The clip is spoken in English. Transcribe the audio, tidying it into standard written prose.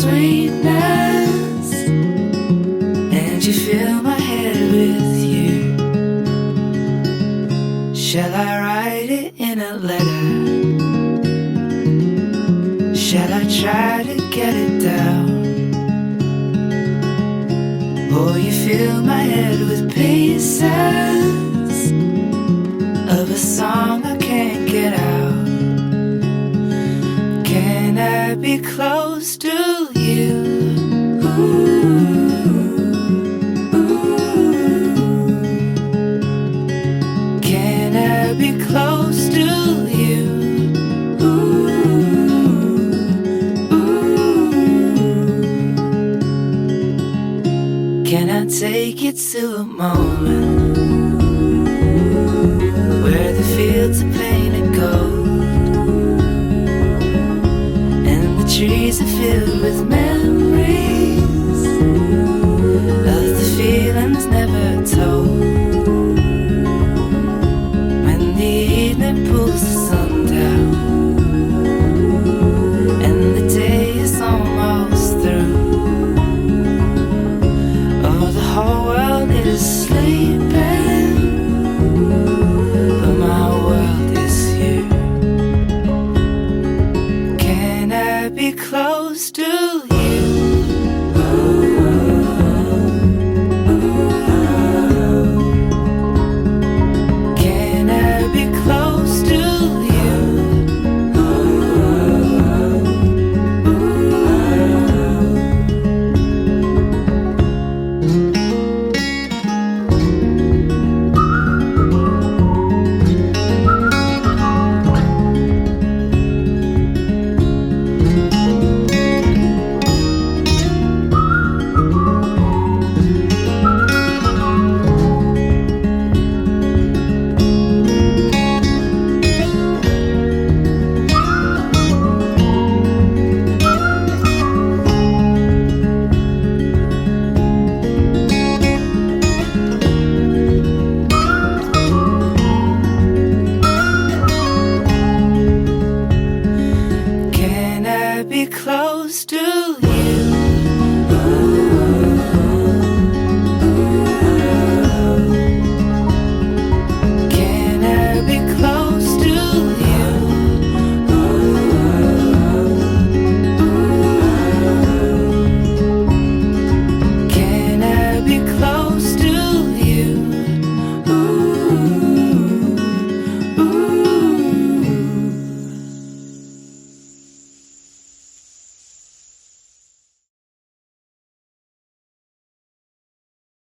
sweetness, and you fill my head with you. Shall I write it in a letter? Shall I try to get it down? Or you fill my head with pieces of a song I can't get out? Can I be close to you? Ooh, ooh. Can I be close to you? Ooh, ooh. Can I take you to a moment where the fields are painted gold, trees are filled with